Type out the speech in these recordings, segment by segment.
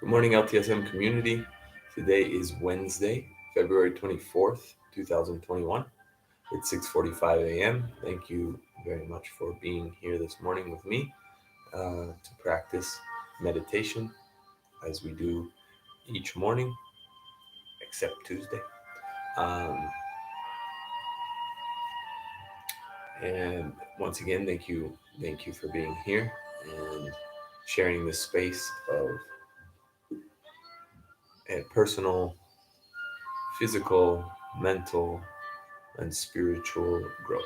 morning, LTSM community. Today is Wednesday, February 24th, 2021. It's 6:45 a.m. Thank you very much for being here this morning with me to practice meditation as we do each morning, except Tuesday. Um, and once again, thank you for being here and sharing this space of personal, physical, mental, and spiritual growth.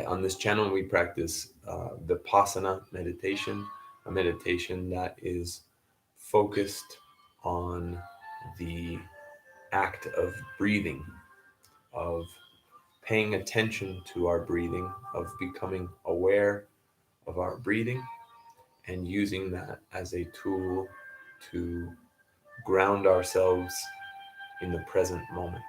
On this channel, we practice Vipassana meditation, a meditation that is focused on the act of breathing, of paying attention to our breathing, of becoming aware of our breathing, and using that as a tool to ground ourselves in the present moment.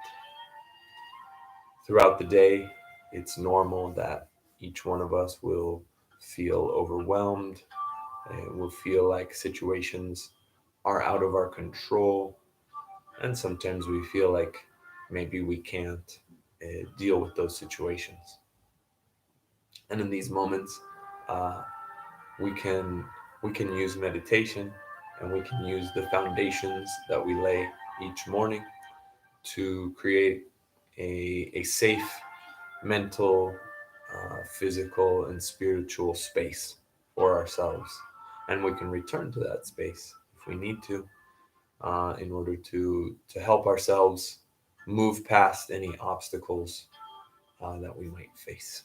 Throughout the day, it's normal that each one of us will feel overwhelmed and will feel like situations are out of our control. And sometimes we feel like maybe we can't deal with those situations. And in these moments, uh, we can we can use meditation, and we can use the foundations that we lay each morning to create a safe mental, physical, and spiritual space for ourselves. And we can return to that space if we need to, in order to help ourselves move past any obstacles that we might face.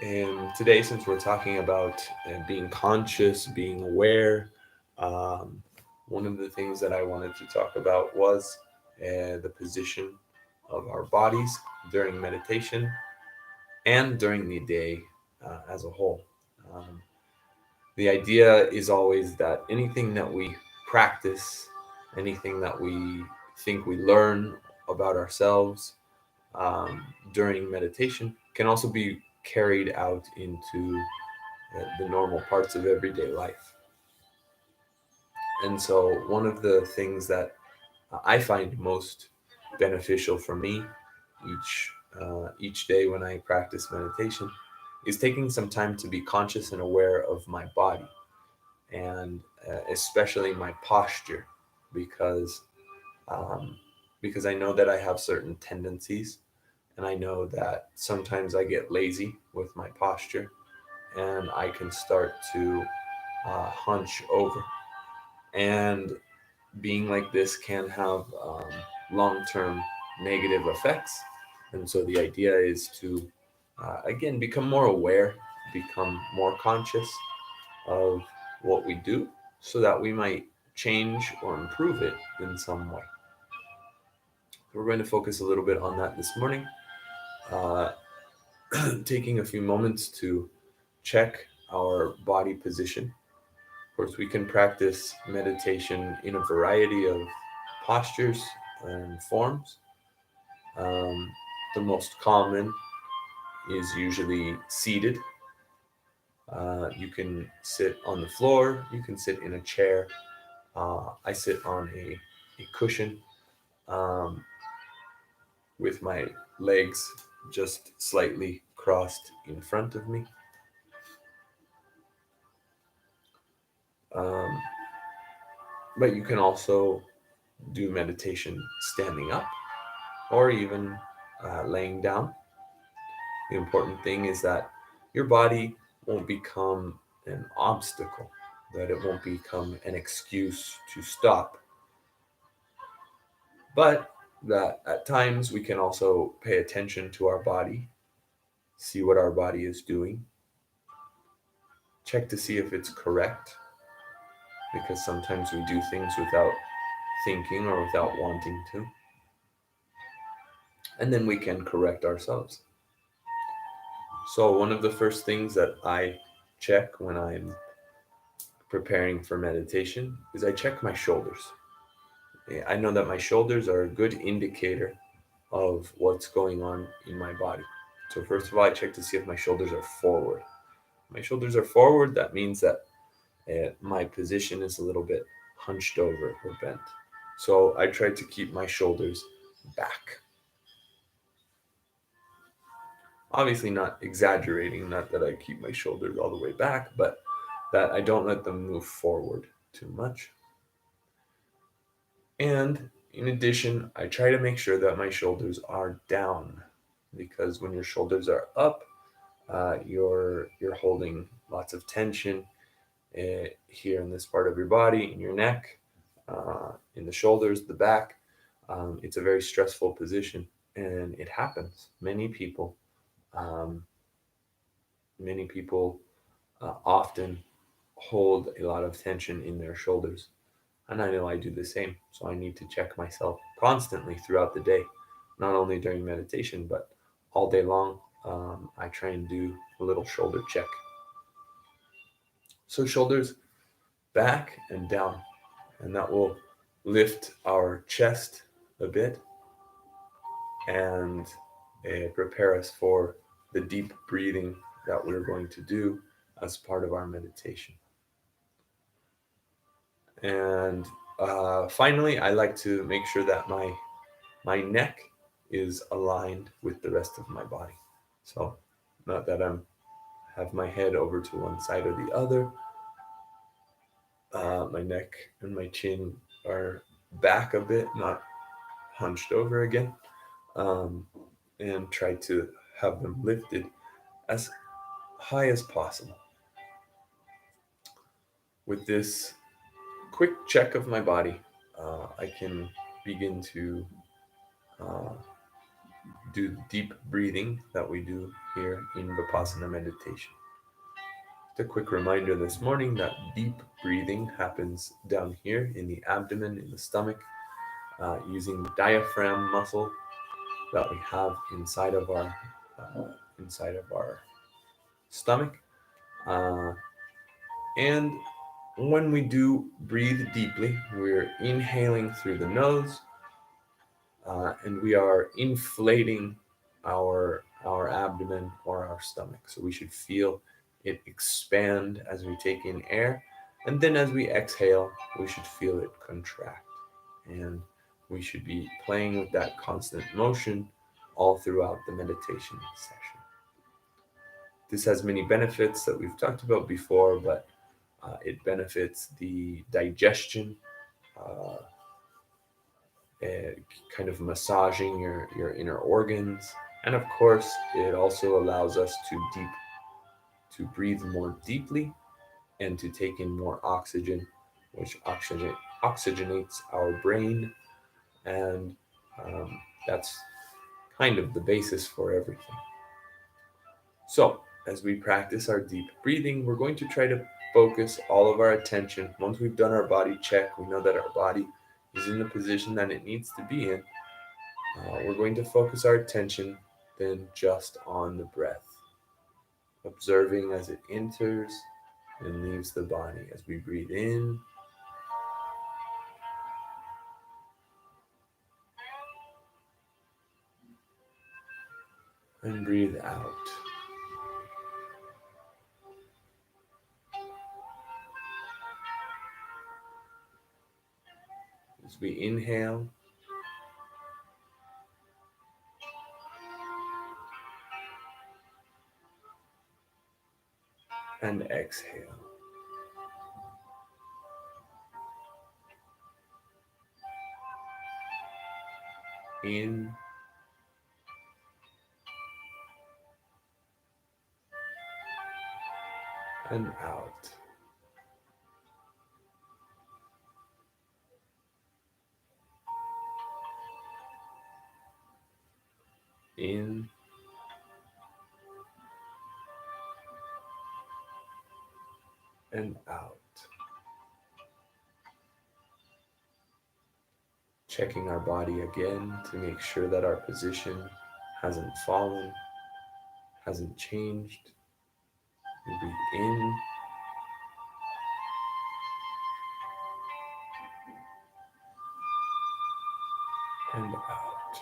And today, since we're talking about being conscious, being aware, um, one of the things that I wanted to talk about was the position of our bodies during meditation and during the day as a whole. Um, the idea is always that anything that we practice, anything that we think we learn about ourselves during meditation can also be carried out into the normal parts of everyday life. And so, one of the things that I find most beneficial for me each day when I practice meditation is taking some time to be conscious and aware of my body, and especially my posture, because um, because I know that I have certain tendencies, and I know that sometimes I get lazy with my posture, and I can start to hunch over, and being like this can have long-term negative effects. And so the idea is to again become more aware, become more conscious of what we do, so that we might change or improve it in some way. We're going to focus a little bit on that this morning, uh, taking a few moments to check our body position. Of course, we can practice meditation in a variety of postures and forms. Um, the most common is usually seated. You can sit on the floor, you can sit in a chair. I sit on a cushion um, with my legs just slightly crossed in front of me. Um, but you can also do meditation standing up or even laying down. The important thing is that your body won't become an obstacle, that it won't become an excuse to stop, but that at times we can also pay attention to our body, see what our body is doing, check to see if it's correct, because sometimes we do things without thinking or without wanting to, and then we can correct ourselves. So, one of the first things that I check when I'm preparing for meditation is I check my shoulders. I know that my shoulders are a good indicator of what's going on in my body. So first of all, I check to see if my shoulders are forward. My shoulders are forward, that means that my position is a little bit hunched over or bent. So I try to keep my shoulders back. Obviously, not exaggerating, not that I keep my shoulders all the way back, but that I don't let them move forward too much. And in addition, I try to make sure that my shoulders are down, because when your shoulders are up, you're holding lots of tension here in this part of your body, in your neck, in the shoulders, the back. It's a very stressful position, and it happens. Um, many people often hold a lot of tension in their shoulders, and I know I do the same. So I need to check myself constantly throughout the day, not only during meditation, but all day long. I try and do a little shoulder check. So shoulders back and down, and that will lift our chest a bit and prepare us for the deep breathing that we're going to do as part of our meditation. And finally, I like to make sure that my neck is aligned with the rest of my body. So, not that I'm have my head over to one side or the other. My neck and my chin are back a bit, not hunched over again, um, and try to have them lifted as high as possible. With this quick check of my body, I can begin to uh, do the deep breathing that we do here in Vipassana meditation. Just a quick reminder this morning that deep breathing happens down here in the abdomen, in the stomach, using the diaphragm muscle that we have inside of our stomach. Uh, and when we do breathe deeply, we're inhaling through the nose, and we are inflating our abdomen or our stomach. So we should feel it expand as we take in air, and then as we exhale, we should feel it contract. And we should be playing with that constant motion all throughout the meditation session. This has many benefits that we've talked about before, but it benefits the digestion, uh, kind of massaging your inner organs. And of course, it also allows us to breathe more deeply and to take in more oxygen, which oxygenates our brain. And that's kind of the basis for everything. So, as we practice our deep breathing, we're going to try to focus all of our attention. Once we've done our body check, we know that our body is in the position that it needs to be in. We're going to focus our attention then just on the breath, observing as it enters and leaves the body. As we breathe in and breathe out. As we inhale and exhale. In and out. In and out. Checking our body again to make sure that our position hasn't fallen, hasn't changed. We breathe in and out.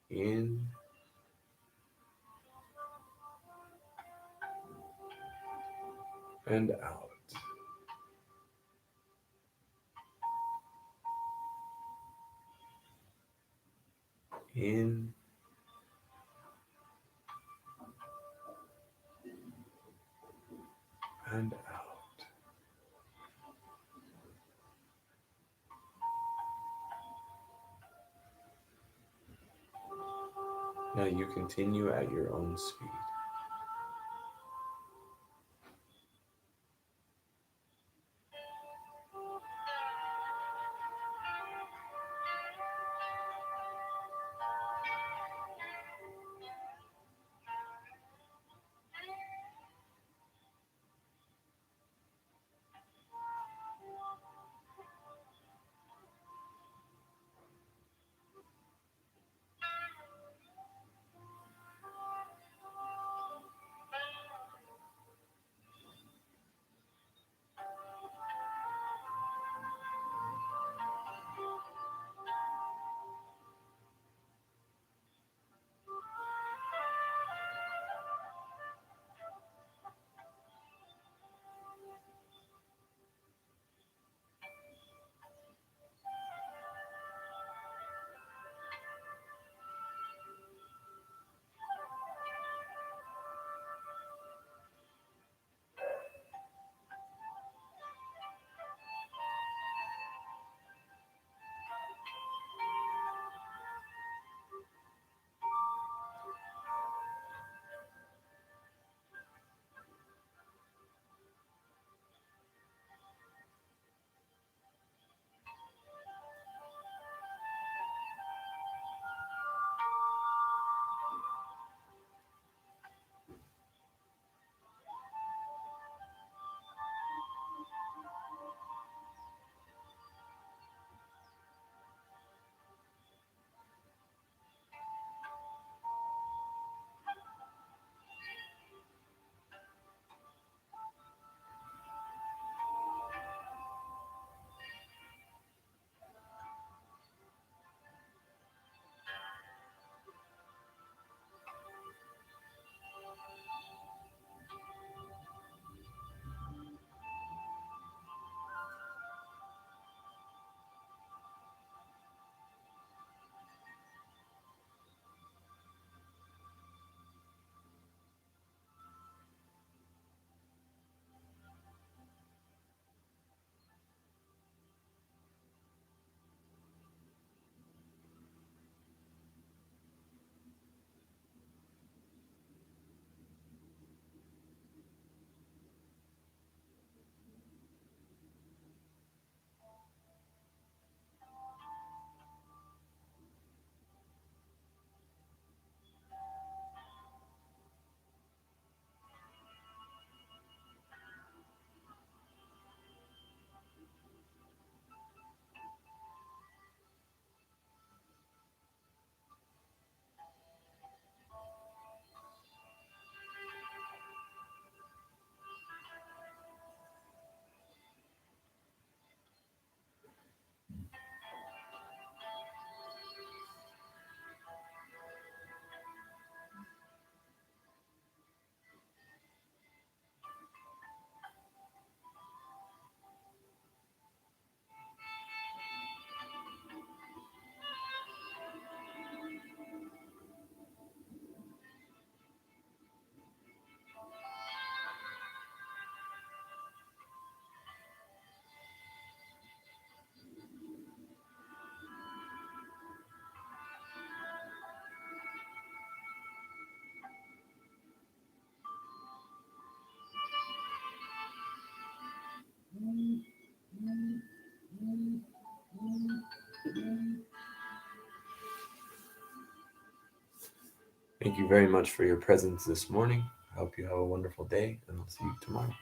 In and out. In and out. Now you continue at your own speed. Thank you very much for your presence this morning. I hope you have a wonderful day, and I'll see you tomorrow.